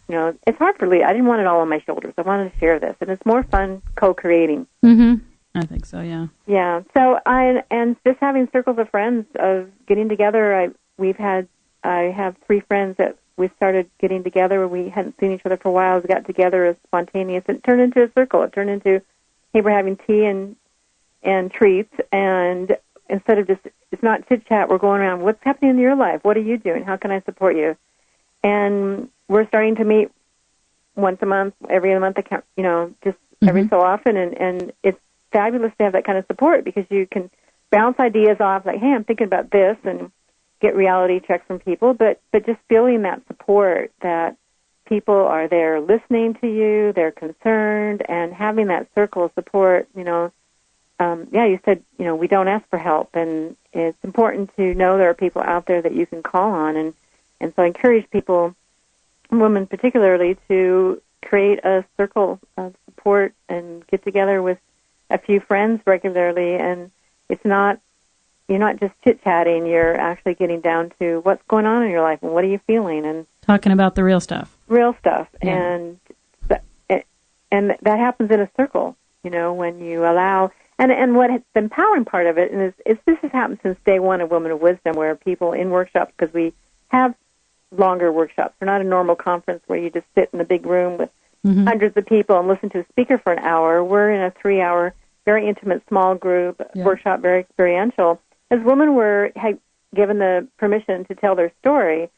it's hard for me. I didn't want it all on my shoulders. I wanted to share this, and it's more fun co-creating. Mm-hmm. I think so, yeah. Yeah. So and just having circles of friends of getting together. I have 3 friends that we started getting together. We hadn't seen each other for a while. We got together as spontaneous. It turned into a circle. It turned into, hey, we're having tea and treats. And instead of just, it's not chit-chat, we're going around, what's happening in your life? What are you doing? How can I support you? And we're starting to meet once a month, every other month, just every so often. And it's fabulous to have that kind of support because you can bounce ideas off, like, hey, I'm thinking about this, and get reality checks from people, but just feeling that support, that people are there listening to you, they're concerned, and having that circle of support, you said, we don't ask for help, and it's important to know there are people out there that you can call on, and so I encourage people, women particularly, to create a circle of support and get together with a few friends regularly, and you're not just chit-chatting, you're actually getting down to what's going on in your life and what are you feeling. And talking about the real stuff. Yeah. And that happens in a circle, when you allow, and what the empowering part of it is this has happened since day one of Women of Wisdom, where people in workshops, because we have longer workshops. We're not a normal conference where you just sit in a big room with hundreds of people and listen to a speaker for an hour. We're in a 3-hour, very intimate, small group workshop, very experiential. As women had given the permission to tell their story,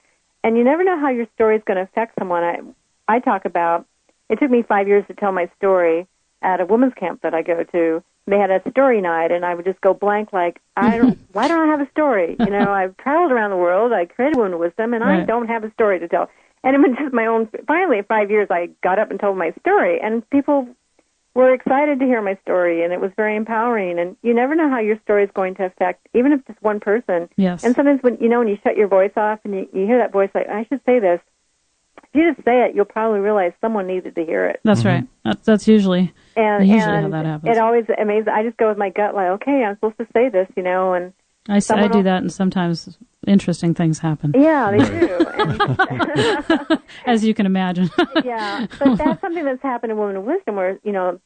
and you never know how your story is going to affect someone. I talk about, it took me 5 years to tell my story at a women's camp that I go to. They had a story night, and I would just go blank, like, why don't I have a story? I've traveled around the world, I created Women of Wisdom, and I don't have a story to tell. And it was just my own, finally at 5 years, I got up and told my story, and people were excited to hear my story, and it was very empowering. And you never know how your story is going to affect, even if just one person. Yes. And sometimes when you shut your voice off and you hear that voice, like, I should say this. If you just say it, you'll probably realize someone needed to hear it. That's right. That's usually how that happens. It always amazes. I just go with my gut, like, okay, I'm supposed to say this, and I do that, and sometimes interesting things happen. Yeah, they do. And as you can imagine. Yeah, but that's something that's happened in Women of Wisdom where,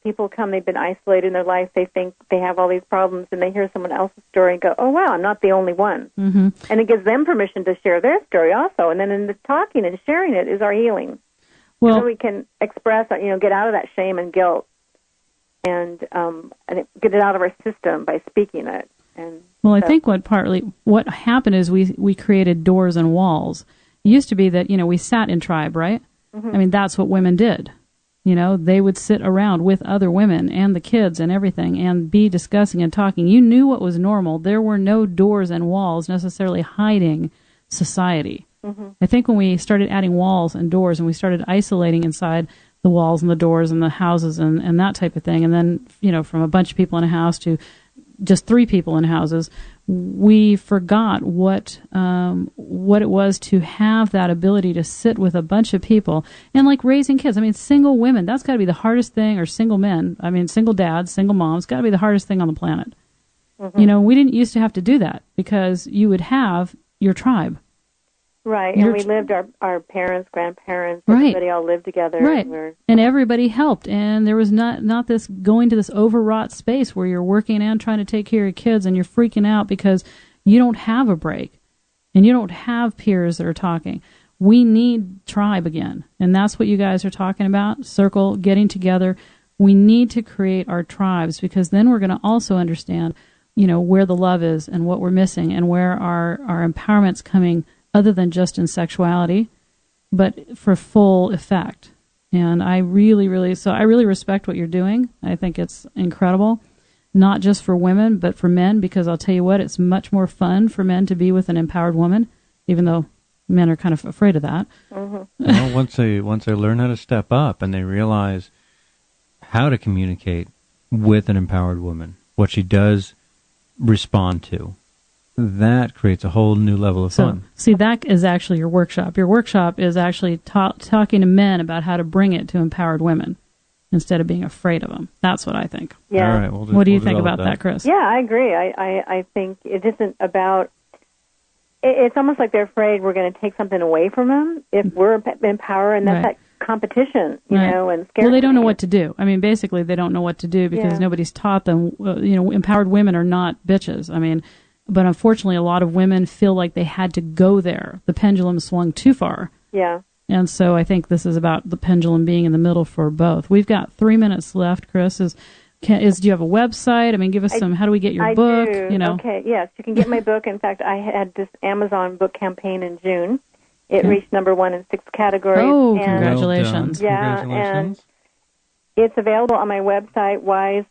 people come, they've been isolated in their life, they think they have all these problems, and they hear someone else's story and go, oh, wow, I'm not the only one. Mm-hmm. And it gives them permission to share their story also. And then in the talking and sharing it is our healing. Well, so we can express, get out of that shame and guilt and get it out of our system by speaking it. Well, I think what happened is we created doors and walls. It used to be that, we sat in tribe, right? Mm-hmm. I mean, that's what women did. They would sit around with other women and the kids and everything and be discussing and talking. You knew what was normal. There were no doors and walls necessarily hiding society. Mm-hmm. I think when we started adding walls and doors and we started isolating inside the walls and the doors and the houses and that type of thing, and then, from a bunch of people in a house to just 3 people in houses, we forgot what it was to have that ability to sit with a bunch of people and like raising kids. I mean, single women, that's got to be the hardest thing, or single men. I mean, single dads, single moms, got to be the hardest thing on the planet. Mm-hmm. We didn't used to have to do that because you would have your tribe. Right, and we lived our parents, grandparents, everybody all lived together. Right, and everybody helped, and there was not this going to this overwrought space where you're working and trying to take care of your kids, and you're freaking out because you don't have a break, and you don't have peers that are talking. We need tribe again, and that's what you guys are talking about, circle, getting together. We need to create our tribes because then we're going to also understand, where the love is and what we're missing and where our empowerment's coming other than just in sexuality, but for full effect. And I really respect what you're doing. I think it's incredible, not just for women, but for men, because I'll tell you what, it's much more fun for men to be with an empowered woman, even though men are kind of afraid of that. Mm-hmm. Well, once they learn how to step up and they realize how to communicate with an empowered woman, what she does respond to, that creates a whole new level of fun. See, that is actually your workshop. Your workshop is actually talking to men about how to bring it to empowered women instead of being afraid of them. That's what I think. Yeah. All right, what do you think about that, Kris? Yeah, I agree. I think it isn't about... It's almost like they're afraid we're going to take something away from them if we're in power, and that's that competition, and scarcity. Well, they don't know what to do. I mean, basically, they don't know what to do because nobody's taught them. Empowered women are not bitches. I mean... But unfortunately, a lot of women feel like they had to go there. The pendulum swung too far. Yeah. And so I think this is about the pendulum being in the middle for both. We've got 3 minutes left, Kris. Do you have a website? I mean, give us some. How do we get your book? I do. Okay. Yes, you can get my book. In fact, I had this Amazon book campaign in June. It reached #1 in 6 categories. Oh, congratulations! Yeah, and it's available on my website,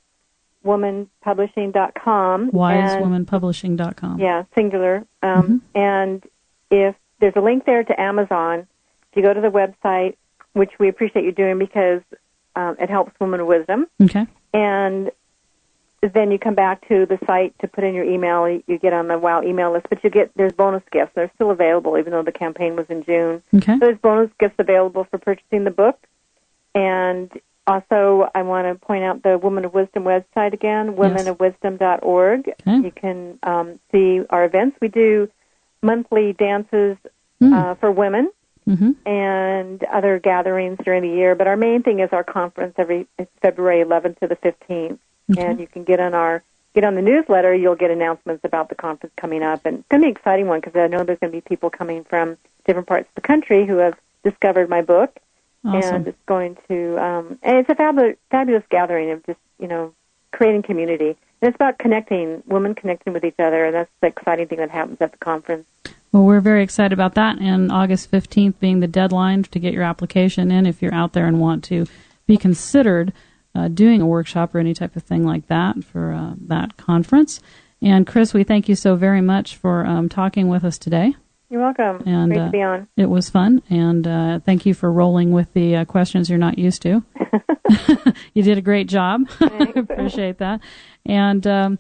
wisewomanpublishing.com. Wisewomanpublishing.com. Yeah, singular. And if there's a link there to Amazon, if you go to the website, which we appreciate you doing because it helps Women of Wisdom. Okay. And then you come back to the site to put in your email. You get on the WOW email list, but there's bonus gifts. They're still available, even though the campaign was in June. Okay. So there's bonus gifts available for purchasing the book. And also, I want to point out the Women of Wisdom website again, womenofwisdom.org. Okay. You can see our events. We do monthly dances for women and other gatherings during the year. But our main thing is our conference it's February 11th to the 15th. Okay. And you can get on the newsletter. You'll get announcements about the conference coming up. And it's going to be an exciting one because I know there's going to be people coming from different parts of the country who have discovered my book. Awesome. And it's going to, and it's a fabulous gathering of just, creating community. And it's about women connecting with each other, and that's the exciting thing that happens at the conference. Well, we're very excited about that, and August 15th being the deadline to get your application in if you're out there and want to be considered doing a workshop or any type of thing like that for that conference. And, Kris, we thank you so very much for talking with us today. You're welcome. And, great to be on. It was fun, and thank you for rolling with the questions you're not used to. You did a great job. I appreciate that. And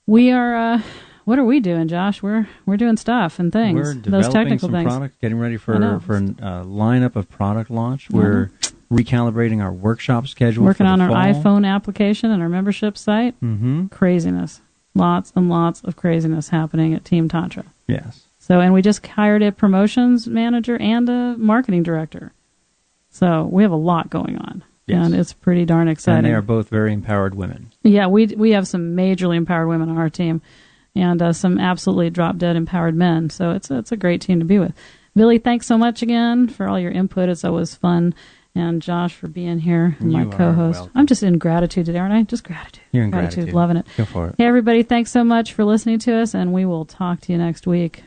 we are, what are we doing, Josh? We're doing stuff and things. We're developing those technical some things. products, getting ready for a lineup of product launch. We're recalibrating our workshop schedule. Working for the on our fall. iPhone application and our membership site. Mm-hmm. Craziness. lots and lots of craziness happening at Team Tantra. Yes. So, and we just hired a promotions manager and a marketing director. So we have a lot going on. Yes. And it's pretty darn exciting. And they are both very empowered women. Yeah, we have some majorly empowered women on our team, and some absolutely drop-dead empowered men. So it's a great team to be with. Billy, thanks so much again for all your input. It's always fun. And Josh for being here, and my co-host. I'm just in gratitude today, aren't I? Just gratitude. You're in gratitude. Loving it. Go for it. Hey, everybody, thanks so much for listening to us, and we will talk to you next week.